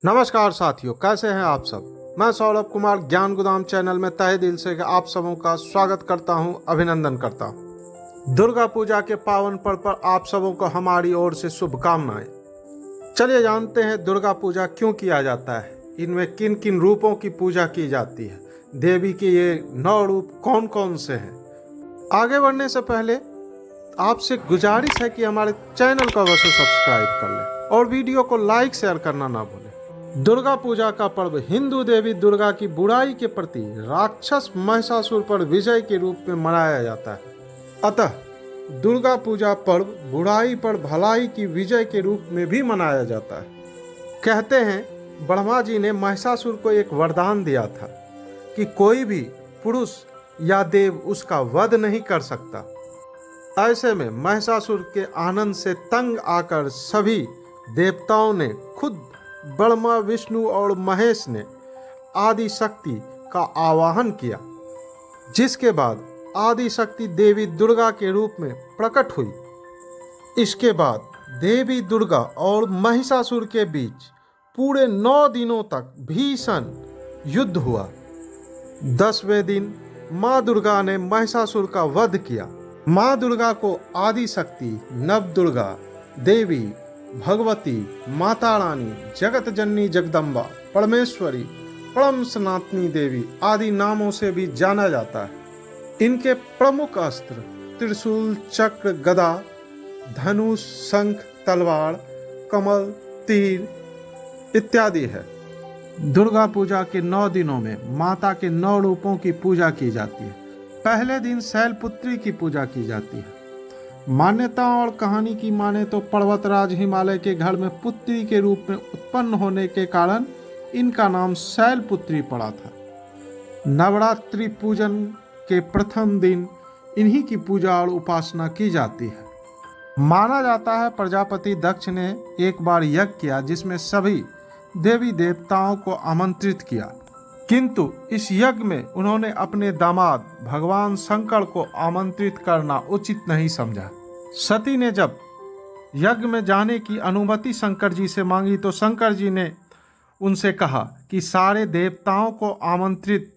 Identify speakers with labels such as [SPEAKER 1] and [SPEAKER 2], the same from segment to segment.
[SPEAKER 1] नमस्कार साथियों, कैसे हैं आप सब। मैं सौरभ कुमार ज्ञान गोदाम चैनल में तहे दिल से आप सबों का स्वागत करता हूं, अभिनंदन करता हूं। दुर्गा पूजा के पावन पर्व पर आप सबों को हमारी ओर से शुभकामनाएं। चलिए जानते हैं दुर्गा पूजा क्यों किया जाता है, इनमें किन किन रूपों की पूजा की जाती है, देवी के ये 9 रूप कौन कौन से हैं। आगे बढ़ने से पहले आपसे गुजारिश है कि हमारे चैनल को अवश्य सब्सक्राइब कर लें और वीडियो को लाइक शेयर करना ना भूलें। दुर्गा पूजा का पर्व हिंदू देवी दुर्गा की बुराई के प्रति राक्षस महिषासुर पर विजय के रूप में मनाया जाता है। अतः दुर्गा पूजा पर्व बुराई पर भलाई की विजय के रूप में भी मनाया जाता है। कहते हैं ब्रह्मा जी ने महिषासुर को एक वरदान दिया था कि कोई भी पुरुष या देव उसका वध नहीं कर सकता। ऐसे में महिषासुर के आनंद से तंग आकर सभी देवताओं ने खुद ब्रह्मा, विष्णु और महेश ने आदि शक्ति का आवाहन किया, जिसके बाद आदि शक्ति देवी दुर्गा के रूप में प्रकट हुई। इसके बाद देवी दुर्गा और महिषासुर के बीच पूरे 9 दिनों तक भीषण युद्ध हुआ। 10वें दिन माँ दुर्गा ने महिषासुर का वध किया। माँ दुर्गा को आदि शक्ति, नव दुर्गा, देवी, भगवती, माता रानी, जगत जननी, जगदम्बा, परमेश्वरी, परम सनातनी देवी आदि नामों से भी जाना जाता है। इनके प्रमुख अस्त्र त्रिशूल, चक्र, गदा, धनुष, शंख, तलवार, कमल, तीर इत्यादि है। दुर्गा पूजा के 9 दिनों में माता के 9 रूपों की पूजा की जाती है। पहले दिन शैलपुत्री की पूजा की जाती है। मान्यता और कहानी की माने तो पर्वतराज हिमालय के घर में पुत्री के रूप में उत्पन्न होने के कारण इनका नाम शैलपुत्री पड़ा था। नवरात्रि पूजन के प्रथम दिन इन्हीं की पूजा और उपासना की जाती है। माना जाता है प्रजापति दक्ष ने एक बार यज्ञ किया जिसमें सभी देवी देवताओं को आमंत्रित किया, किंतु इस यज्ञ में उन्होंने अपने दामाद भगवान शंकर को आमंत्रित करना उचित नहीं समझा। सती ने जब यज्ञ में जाने की अनुमति शंकर जी से मांगी तो शंकर जी ने उनसे कहा कि सारे देवताओं को आमंत्रित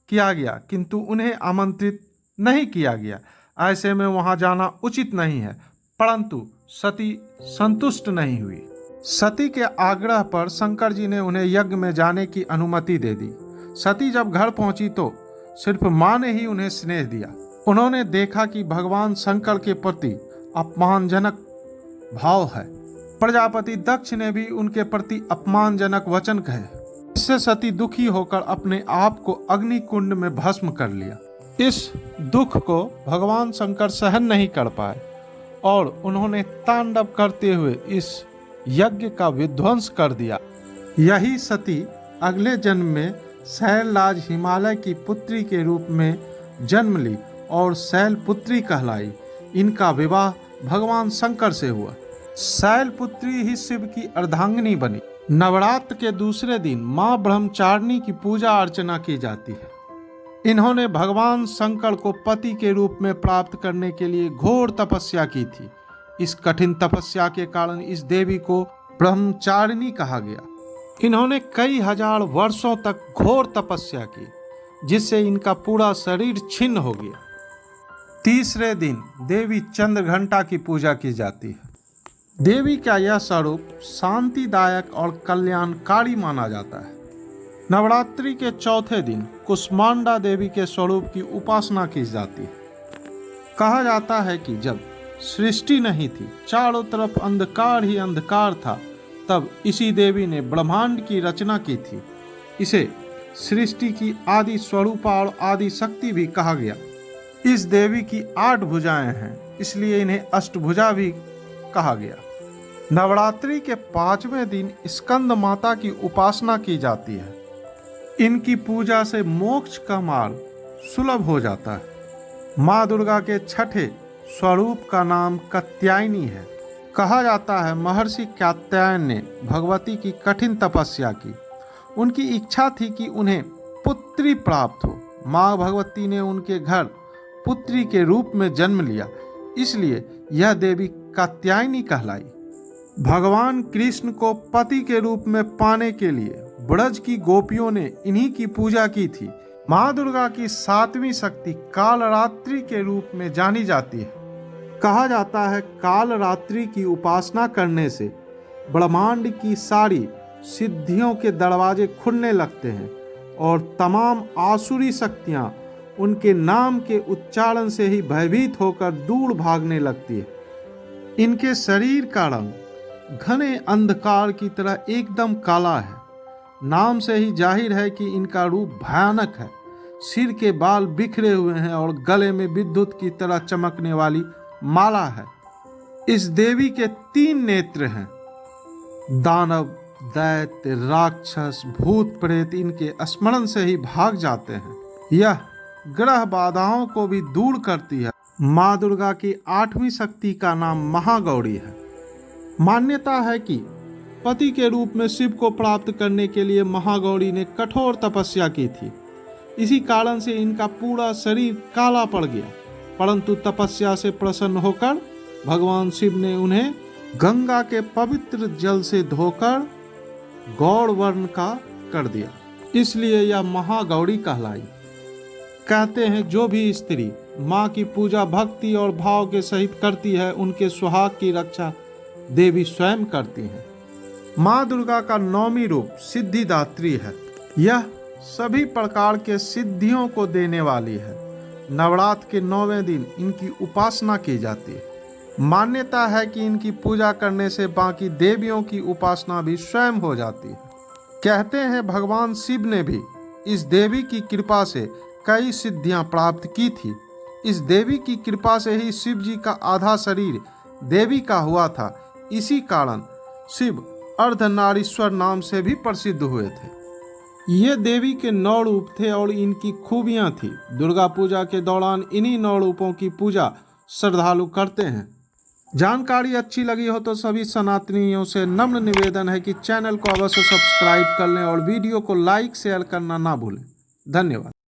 [SPEAKER 1] किया गया किंतु उन्हें आमंत्रित नहीं किया गया, ऐसे में वहां जाना उचित नहीं है। परंतु सती संतुष्ट नहीं हुई। सती के आग्रह पर शंकर जी ने उन्हें यज्ञ में जाने की अनुमति दे दी। सती जब घर पहुंची तो सिर्फ मां ने ही उन्हें स्नेह दिया। उन्होंने देखा कि भगवान शंकर के प्रति अपमानजनक भाव है। प्रजापति दक्ष ने भी उनके प्रति अपमानजनक वचन कहे। इससे सती दुखी होकर अपने आप को अग्नि कुंड में भस्म कर लिया। इस दुख को भगवान शंकर सहन नहीं कर पाए और उन्होंने तांडव करते हुए इस यज्ञ का विध्वंस कर दिया। यही सती अगले जन्म में शैलराज हिमालय की पुत्री के रूप में जन्म ली और शैलपुत्री कहलाई। इनका विवाह भगवान शंकर से हुआ। शैलपुत्री ही शिव की अर्धांगिनी बनी। नवरात्र के दूसरे दिन मां ब्रह्मचारिणी की पूजा अर्चना की जाती है। इन्होंने भगवान शंकर को पति के रूप में प्राप्त करने के लिए घोर तपस्या की थी। इस कठिन तपस्या के कारण इस देवी को ब्रह्मचारिणी कहा गया। इन्होंने कई हजार वर्षों तक घोर तपस्या की, जिससे इनका पूरा शरीर छिन्न हो गया। तीसरे दिन देवी चंद्रघंटा की पूजा की जाती है। देवी का यह स्वरूप शांतिदायक और कल्याणकारी माना जाता है। नवरात्रि के चौथे दिन कुष्मांडा देवी के स्वरूप की उपासना की जाती है। कहा जाता है कि जब सृष्टि नहीं थी, चारों तरफ अंधकार ही अंधकार था, तब इसी देवी ने ब्रह्मांड की रचना की थी। इसे सृष्टि की आदि स्वरूपा और आदि शक्ति भी कहा गया। इस देवी की 8 भुजाएं हैं, इसलिए इन्हें अष्टभुजा भी कहा गया। नवरात्रि के 5वें दिन स्कंद माता की उपासना की जाती है। इनकी पूजा से मोक्ष का मार्ग सुलभ हो जाता है। माँ दुर्गा के छठे स्वरूप का नाम कात्यायनी है। कहा जाता है महर्षि कात्यायन ने भगवती की कठिन तपस्या की। उनकी इच्छा थी कि उन्हें पुत्री प्राप्त हो। माँ भगवती ने उनके घर पुत्री के रूप में जन्म लिया, इसलिए यह देवी कात्यायनी कहलाई। भगवान कृष्ण को पति के रूप में पाने के लिए ब्रज की गोपियों ने इन्हीं की पूजा की थी। माँ दुर्गा की 7वीं शक्ति कालरात्रि के रूप में जानी जाती है। कहा जाता है कालरात्रि की उपासना करने से ब्रह्मांड की सारी सिद्धियों के दरवाजे खुलने लगते हैं और तमाम आसुरी शक्तियां उनके नाम के उच्चारण से ही भयभीत होकर दूर भागने लगती है। इनके शरीर का रंग घने अंधकार की तरह एकदम काला है। नाम से ही जाहिर है कि इनका रूप भयानक है। सिर के बाल बिखरे हुए हैं और गले में विद्युत की तरह चमकने वाली माला है। इस देवी के 3 नेत्र हैं। दानव, दैत्य, राक्षस, भूत प्रेत इनके स्मरण से ही भाग जाते हैं। यह ग्रह बाधाओं को भी दूर करती है। माँ दुर्गा की 8वीं शक्ति का नाम महागौरी है। मान्यता है कि पति के रूप में शिव को प्राप्त करने के लिए महागौरी ने कठोर तपस्या की थी। इसी कारण से इनका पूरा शरीर काला पड़ गया, परंतु तपस्या से प्रसन्न होकर भगवान शिव ने उन्हें गंगा के पवित्र जल से धोकर गौर वर्ण का कर दिया, इसलिए यह महागौरी कहलाई। कहते हैं जो भी स्त्री माँ की पूजा भक्ति और भाव के सहित करती है, उनके सुहाग की रक्षा देवी स्वयं करती हैं। माँ दुर्गा का 9वीं रूप सिद्धिदात्री है। यह सभी प्रकार के सिद्धियों को देने वाली है। नवरात्र के 9वें दिन इनकी उपासना की जाती है। मान्यता है कि इनकी पूजा करने से बाकी देवियों की उपासना भी स्वयं हो जाती है। कहते हैं भगवान शिव ने भी इस देवी की कृपा से कई सिद्धियां प्राप्त की थी। इस देवी की कृपा से ही शिव जी का आधा शरीर देवी का हुआ था। इसी कारण शिव अर्धनारीश्वर नाम से भी प्रसिद्ध हुए थे। ये देवी के 9 रूप थे और इनकी खूबियां थी। दुर्गा पूजा के दौरान इन्हीं 9 रूपों की पूजा श्रद्धालु करते हैं। जानकारी अच्छी लगी हो तो सभी सनातनियों से नम्र निवेदन है कि चैनल को अवश्य सब्सक्राइब कर लें और वीडियो को लाइक शेयर करना ना भूलें। धन्यवाद।